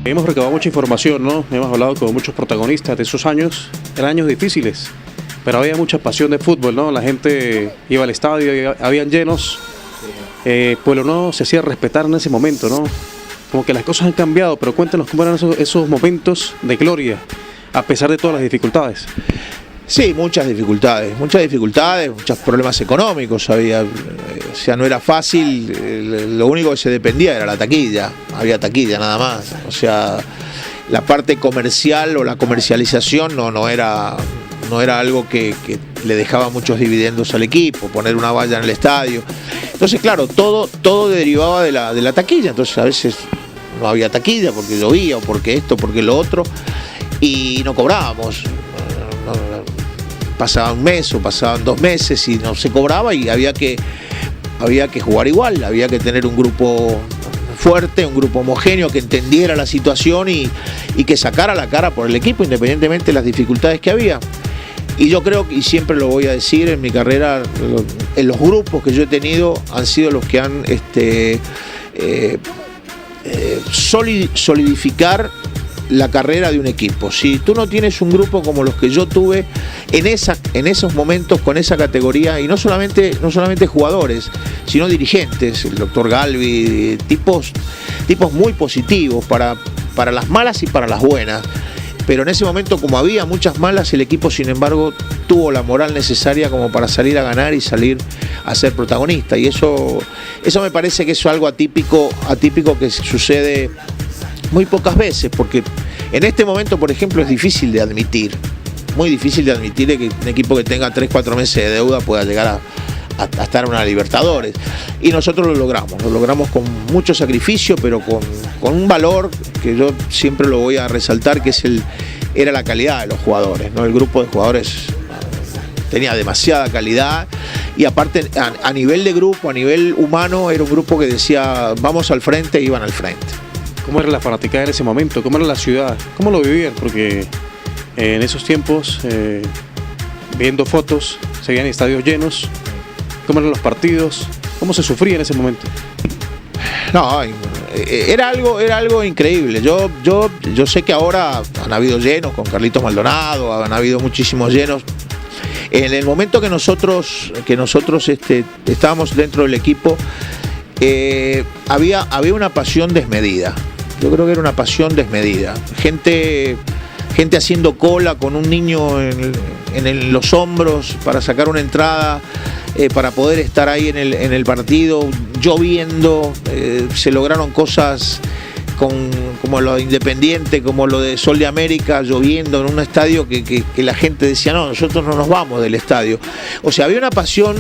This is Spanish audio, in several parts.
Hemos recabado mucha información, ¿no? Hemos hablado con muchos protagonistas de esos años. Eran años difíciles, pero había mucha pasión de fútbol, ¿no? La gente iba al estadio, habían llenos. Pueblo Nuevo se hacía respetar en ese momento, ¿no? Como que las cosas han cambiado, pero cuéntanos cómo eran esos momentos de gloria, a pesar de todas las dificultades. Sí, muchos problemas económicos había, o sea, no era fácil, lo único que se dependía era la taquilla, había taquilla nada más, o sea, la parte comercial o la comercialización no era algo que le dejaba muchos dividendos al equipo, poner una valla en el estadio. Entonces, claro, todo derivaba de la taquilla, entonces a veces no había taquilla porque llovía o porque esto, porque lo otro, y no cobrábamos. Pasaba un mes o pasaban 2 meses y no se cobraba y había que jugar igual, había que tener un grupo fuerte, un grupo homogéneo que entendiera la situación y que sacara la cara por el equipo independientemente de las dificultades que había. Y yo creo, y siempre lo voy a decir, en mi carrera, en los grupos que yo he tenido han sido los que han solidificar la carrera de un equipo. Si tú no tienes un grupo como los que yo tuve en esos momentos con esa categoría, y no solamente jugadores, sino dirigentes, el doctor Galvi, tipos muy positivos para las malas y para las buenas. Pero en ese momento, como había muchas malas, el equipo, sin embargo, tuvo la moral necesaria como para salir a ganar y salir a ser protagonista. Y eso me parece que es algo atípico que sucede muy pocas veces, porque en este momento, por ejemplo, es difícil de admitir, muy difícil de admitir que un equipo que tenga 3-4 meses de deuda pueda llegar a estar en una Libertadores. Y nosotros lo logramos con mucho sacrificio, pero con un valor que yo siempre lo voy a resaltar, que era la calidad de los jugadores, ¿no? El grupo de jugadores tenía demasiada calidad y aparte a nivel de grupo, a nivel humano, era un grupo que decía vamos al frente e iban al frente. ¿Cómo era la fanaticada en ese momento? ¿Cómo era la ciudad? ¿Cómo lo vivían? Porque en esos tiempos, viendo fotos, se veían estadios llenos. ¿Cómo eran los partidos? ¿Cómo se sufría en ese momento? No, era algo increíble. Yo sé que ahora han habido llenos con Carlitos Maldonado, han habido muchísimos llenos. En el momento que nosotros estábamos dentro del equipo, había una pasión desmedida. Yo creo que era una pasión desmedida. Gente haciendo cola con un niño en los hombros para sacar una entrada, para poder estar ahí en el partido, lloviendo. Se lograron cosas como lo de Independiente, como lo de Sol de América, lloviendo en un estadio que la gente decía, no, nosotros no nos vamos del estadio. O sea, había una pasión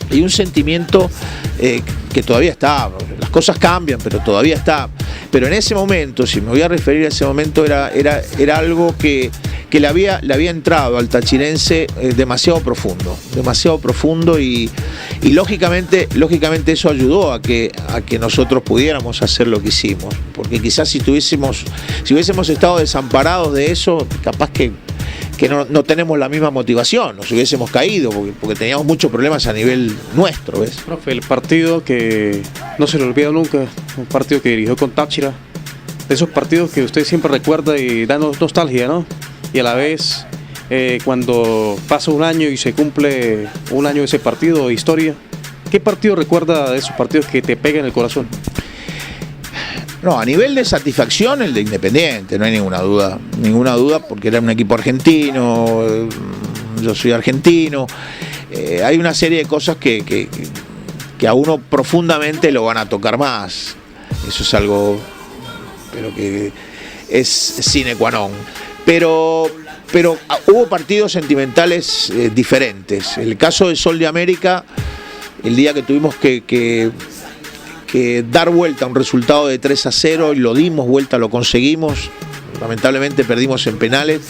y un sentimiento que todavía está. Las cosas cambian, pero todavía está. Pero en ese momento, si me voy a referir a ese momento, era algo que le había entrado al tachirense demasiado profundo y lógicamente eso ayudó a que nosotros pudiéramos hacer lo que hicimos. Porque quizás si hubiésemos estado desamparados de eso, capaz que no tenemos la misma motivación, nos hubiésemos caído porque teníamos muchos problemas a nivel nuestro, ¿ves? Profe, el partido que no se le olvida nunca, un partido que dirigió con Táchira, de esos partidos que usted siempre recuerda y da nostalgia, ¿no? Y a la vez, cuando pasa un año y se cumple un año de ese partido, historia, ¿qué partido recuerda de esos partidos que te pegan en el corazón? No, a nivel de satisfacción, el de Independiente, no hay ninguna duda, porque era un equipo argentino, yo soy argentino, hay una serie de cosas que a uno profundamente lo van a tocar más, eso es algo, pero que es sine qua non, pero hubo partidos sentimentales diferentes. El caso de Sol de América, el día que tuvimos que dar vuelta a un resultado de 3-0 y lo dimos vuelta, lo conseguimos, lamentablemente perdimos en penales.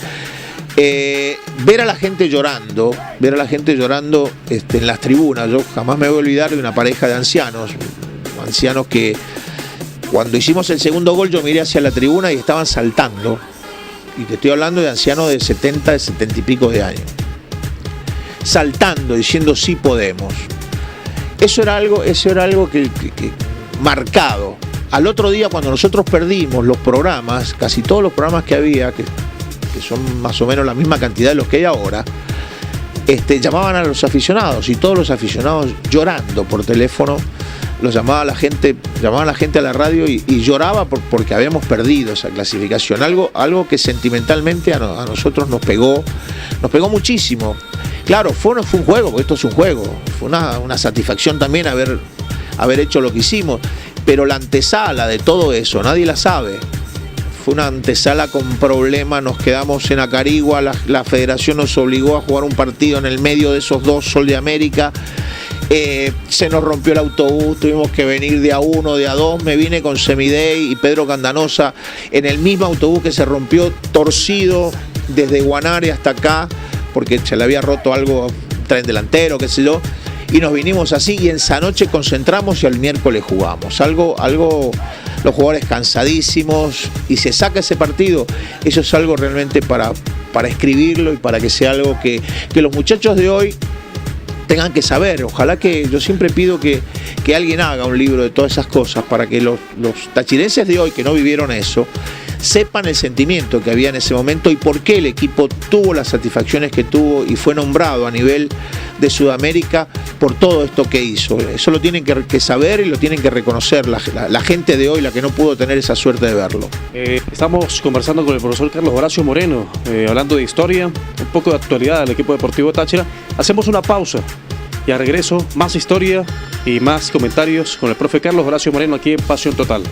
Ver a la gente llorando en las tribunas. Yo jamás me voy a olvidar de una pareja de ancianos que cuando hicimos el segundo gol yo miré hacia la tribuna y estaban saltando, y te estoy hablando de ancianos de 70 y pico de años, saltando, diciendo sí podemos. Eso era algo que marcado al otro día, cuando nosotros perdimos los programas, casi todos los programas que había, que son más o menos la misma cantidad de los que hay ahora, llamaban a los aficionados, y todos los aficionados llorando por teléfono, los llamaba la gente a la radio y lloraba porque habíamos perdido esa clasificación, algo que sentimentalmente a nosotros nos pegó muchísimo. Claro, fue un juego, porque esto es un juego, fue una satisfacción también haber hecho lo que hicimos, pero la antesala de todo eso nadie la sabe. Fue una antesala con problemas, nos quedamos en Acarigua, la federación nos obligó a jugar un partido en el medio de esos dos Sol de América, se nos rompió el autobús, tuvimos que venir de A1, de A2, me vine con Semidey y Pedro Candanosa en el mismo autobús que se rompió, torcido desde Guanare hasta acá, porque se le había roto algo, tren delantero, qué sé yo, y nos vinimos así, y en esa noche concentramos y al miércoles jugamos. Algo, los jugadores cansadísimos, y se saca ese partido. Eso es algo realmente para escribirlo y para que sea algo que los muchachos de hoy tengan que saber. Ojalá que yo siempre pido que alguien haga un libro de todas esas cosas para que los tachirenses de hoy que no vivieron eso sepan el sentimiento que había en ese momento y por qué el equipo tuvo las satisfacciones que tuvo y fue nombrado a nivel de Sudamérica por todo esto que hizo. Eso lo tienen que saber y lo tienen que reconocer la gente de hoy, la que no pudo tener esa suerte de verlo. Estamos conversando con el profesor Carlos Horacio Moreno, hablando de historia, un poco de actualidad del equipo deportivo Táchira. Hacemos una pausa y al regreso más historia y más comentarios con el profe Carlos Horacio Moreno aquí en Pasión Total.